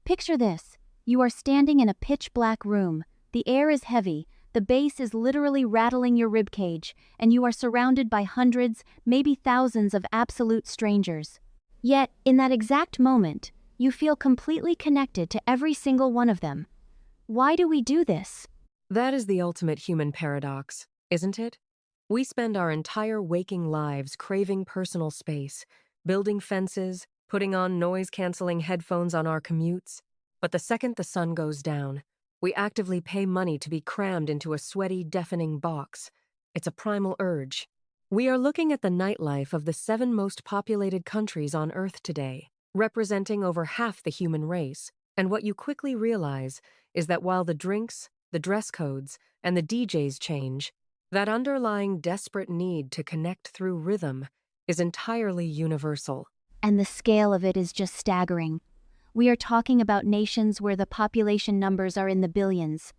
Picture this. You are standing in a pitch-black room. The air is heavy, the bass is literally rattling your ribcage, and you are surrounded by hundreds, maybe thousands of absolute strangers. Yet, in that exact moment, you feel completely connected to every single one of them. Why do we do this? That is the ultimate human paradox, isn't it? We spend our entire waking lives craving personal space, building fences, putting on noise-canceling headphones on our commutes. But the second the sun goes down, we actively pay money to be crammed into a sweaty, deafening box. It's a primal urge. We are looking at the nightlife of the 7 most populated countries on Earth today, representing over half the human race. And what you quickly realize is that while the drinks, the dress codes, and the DJs change, that underlying desperate need to connect through rhythm is entirely universal. And the scale of it is just staggering. We are talking about nations where the population numbers are in the billions.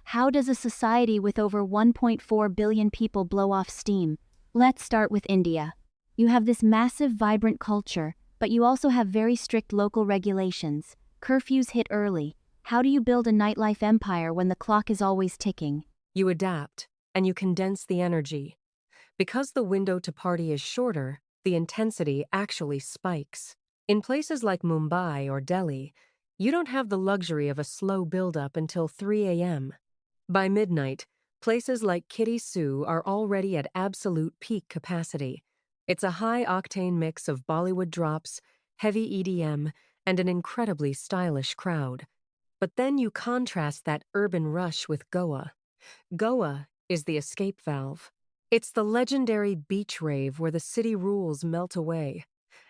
How does a society with over 1.4 billion people blow off steam? Let's start with India. You have this massive, vibrant culture, but you also have very strict local regulations. Curfews hit early. How do you build a nightlife empire when the clock is always ticking? You adapt, and you condense the energy. Because the window to party is shorter, the intensity actually spikes. In places like Mumbai or Delhi, you don't have the luxury of a slow build-up until 3 a.m. By midnight, places like Kitty Sue are already at absolute peak capacity. It's a high-octane mix of Bollywood drops, heavy EDM, and an incredibly stylish crowd. But then you contrast that urban rush with Goa. Goa is the escape valve. It's the legendary beach rave where the city rules melt away.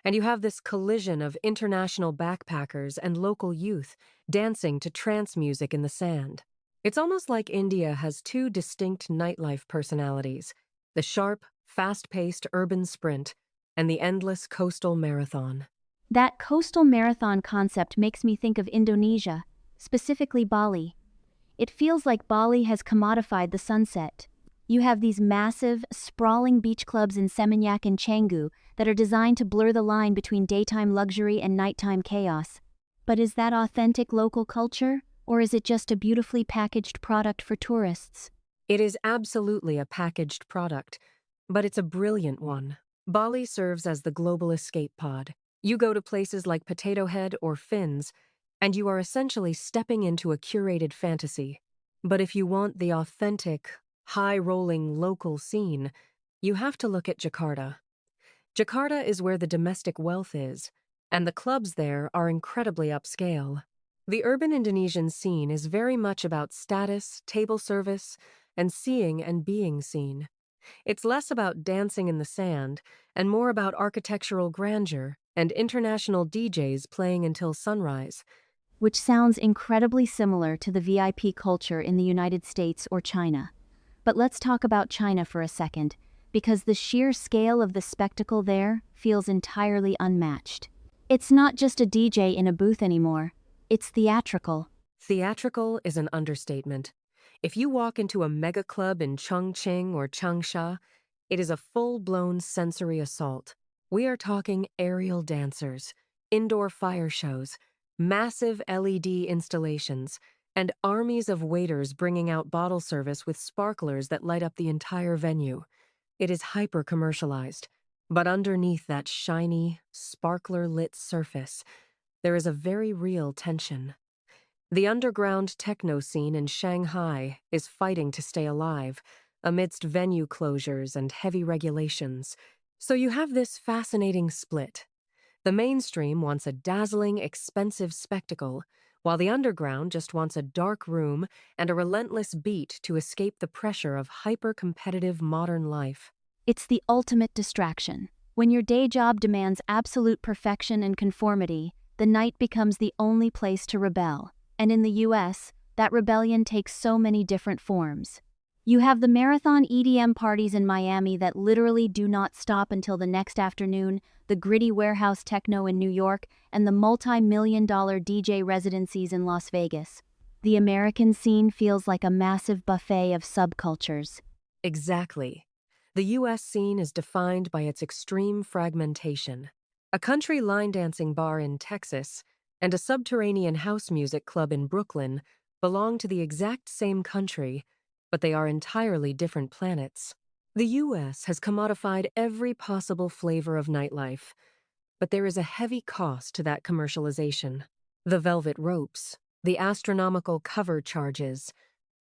And you have this collision of international backpackers and local youth dancing to trance music in the sand. It's almost like India has 2 distinct nightlife personalities: the sharp, fast-paced urban sprint and the endless coastal marathon. That coastal marathon concept makes me think of Indonesia, specifically Bali. It feels like Bali has commodified the sunset. You have these massive, sprawling beach clubs in Seminyak and Canggu that are designed to blur the line between daytime luxury and nighttime chaos. But is that authentic local culture, or is it just a beautifully packaged product for tourists? It is absolutely a packaged product, but it's a brilliant one. Bali serves as the global escape pod. You go to places like Potato Head or Fins, and you are essentially stepping into a curated fantasy. But if you want the authentic, high-rolling local scene, you have to look at Jakarta. Jakarta is where the domestic wealth is, and the clubs there are incredibly upscale. The urban Indonesian scene is very much about status, table service, and seeing and being seen. It's less about dancing in the sand and more about architectural grandeur and international DJs playing until sunrise. Which sounds incredibly similar to the VIP culture in the United States or China. But let's talk about China for a second, because the sheer scale of the spectacle there feels entirely unmatched. It's not just a DJ in a booth anymore. It's theatrical. Theatrical is an understatement. If you walk into a mega club in Chongqing or Changsha, it is a full-blown sensory assault. We are talking aerial dancers, indoor fire shows, massive LED installations, and armies of waiters bringing out bottle service with sparklers that light up the entire venue. It is hyper-commercialized, but underneath that shiny, sparkler-lit surface, there is a very real tension. The underground techno scene in Shanghai is fighting to stay alive, amidst venue closures and heavy regulations. So you have this fascinating split. The mainstream wants a dazzling, expensive spectacle, while the underground just wants a dark room and a relentless beat to escape the pressure of hyper-competitive modern life. It's the ultimate distraction. When your day job demands absolute perfection and conformity, the night becomes the only place to rebel. And in the US, that rebellion takes so many different forms. You have the marathon EDM parties in Miami that literally do not stop until the next afternoon, the gritty warehouse techno in New York, and the multi-million-dollar DJ residencies in Las Vegas. The American scene feels like a massive buffet of subcultures. Exactly. The US scene is defined by its extreme fragmentation. A country line dancing bar in Texas and a subterranean house music club in Brooklyn belong to the exact same country, but they are entirely different planets. The US has commodified every possible flavor of nightlife, but there is a heavy cost to that commercialization. The velvet ropes, the astronomical cover charges,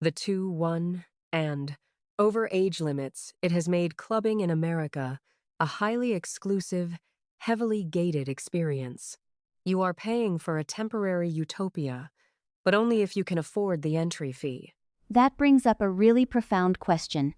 the 2, 1, and over age limits, it has made clubbing in America a highly exclusive, heavily gated experience. You are paying for a temporary utopia, but only if you can afford the entry fee. That brings up a really profound question.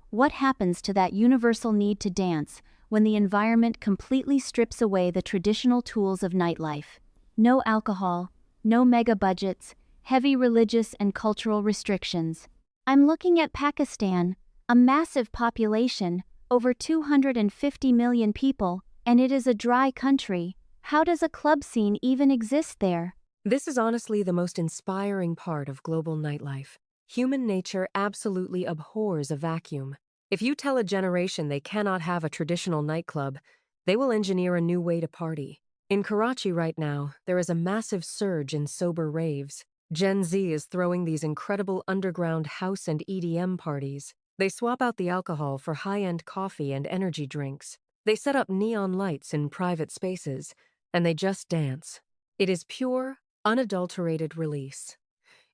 What happens to that universal need to dance when the environment completely strips away the traditional tools of nightlife? No alcohol, no mega budgets, heavy religious and cultural restrictions. I'm looking at Pakistan, a massive population, over 250 million people, and it is a dry country. How does a club scene even exist there? This is honestly the most inspiring part of global nightlife. Human nature absolutely abhors a vacuum. If you tell a generation they cannot have a traditional nightclub, they will engineer a new way to party. In Karachi right now, there is a massive surge in sober raves. Gen Z is throwing these incredible underground house and EDM parties. They swap out the alcohol for high-end coffee and energy drinks. They set up neon lights in private spaces, and they just dance. It is pure, unadulterated release.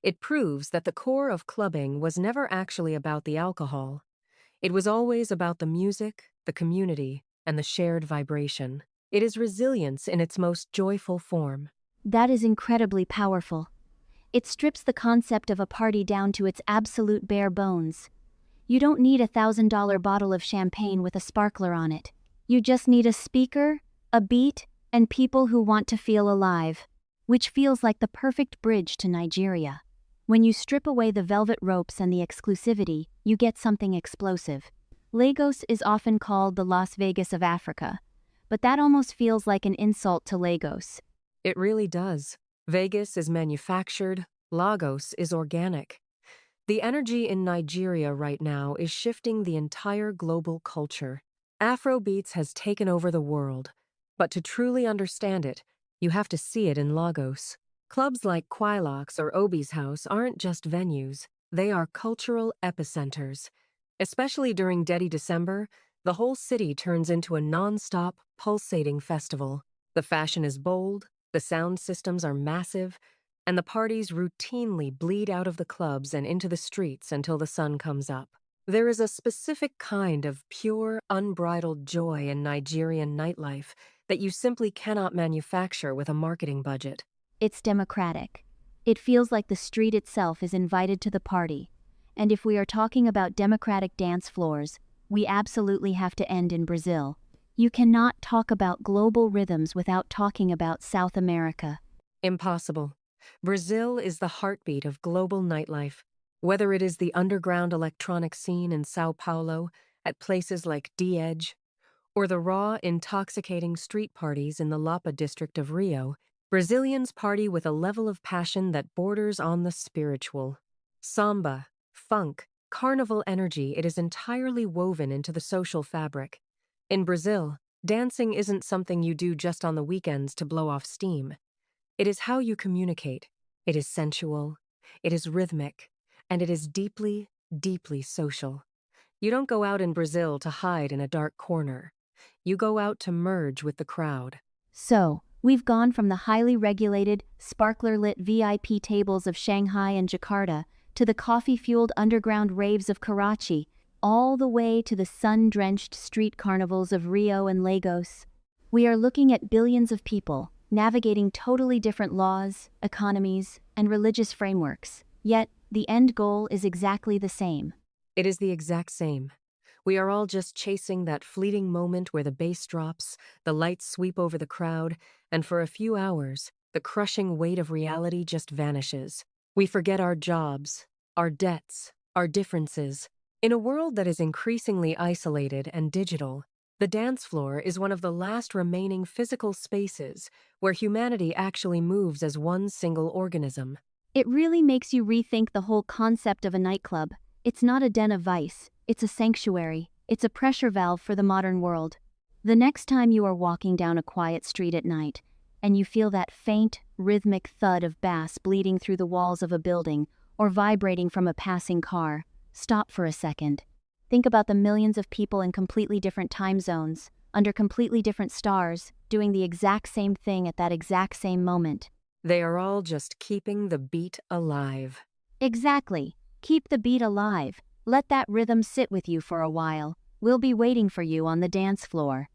It proves that the core of clubbing was never actually about the alcohol. It was always about the music, the community, and the shared vibration. It is resilience in its most joyful form. That is incredibly powerful. It strips the concept of a party down to its absolute bare bones. You don't need $1,000 bottle of champagne with a sparkler on it. You just need a speaker, a beat, and people who want to feel alive, which feels like the perfect bridge to Nigeria. When you strip away the velvet ropes and the exclusivity, you get something explosive. Lagos is often called the Las Vegas of Africa, but that almost feels like an insult to Lagos. It really does. Vegas is manufactured, Lagos is organic. The energy in Nigeria right now is shifting the entire global culture. Afrobeats has taken over the world, but to truly understand it, you have to see it in Lagos. Clubs like Quilox or Obi's House aren't just venues, they are cultural epicenters. Especially during Dedi December, the whole city turns into a non-stop, pulsating festival. The fashion is bold, the sound systems are massive, and the parties routinely bleed out of the clubs and into the streets until the sun comes up. There is a specific kind of pure, unbridled joy in Nigerian nightlife that you simply cannot manufacture with a marketing budget. It's democratic. It feels like the street itself is invited to the party. And if we are talking about democratic dance floors, we absolutely have to end in Brazil. You cannot talk about global rhythms without talking about South America. Impossible. Brazil is the heartbeat of global nightlife. Whether it is the underground electronic scene in Sao Paulo, at places like D-Edge, or the raw, intoxicating street parties in the Lapa district of Rio, Brazilians party with a level of passion that borders on the spiritual. Samba, funk, carnival energy, it is entirely woven into the social fabric. In Brazil, dancing isn't something you do just on the weekends to blow off steam. It is how you communicate. It is sensual, it is rhythmic, and it is deeply, deeply social. You don't go out in Brazil to hide in a dark corner. You go out to merge with the crowd. So, we've gone from the highly regulated, sparkler-lit VIP tables of Shanghai and Jakarta to the coffee-fueled underground raves of Karachi, all the way to the sun-drenched street carnivals of Rio and Lagos. We are looking at billions of people, navigating totally different laws, economies, and religious frameworks. Yet, the end goal is exactly the same. It is the exact same. We are all just chasing that fleeting moment where the bass drops, the lights sweep over the crowd, and for a few hours, the crushing weight of reality just vanishes. We forget our jobs, our debts, our differences. In a world that is increasingly isolated and digital, the dance floor is one of the last remaining physical spaces where humanity actually moves as one single organism. It really makes you rethink the whole concept of a nightclub. It's not a den of vice, it's a sanctuary, it's a pressure valve for the modern world. The next time you are walking down a quiet street at night, and you feel that faint, rhythmic thud of bass bleeding through the walls of a building or vibrating from a passing car, stop for a second. Think about the millions of people in completely different time zones, under completely different stars, doing the exact same thing at that exact same moment. They are all just keeping the beat alive. Exactly. Keep the beat alive. Let that rhythm sit with you for a while. We'll be waiting for you on the dance floor.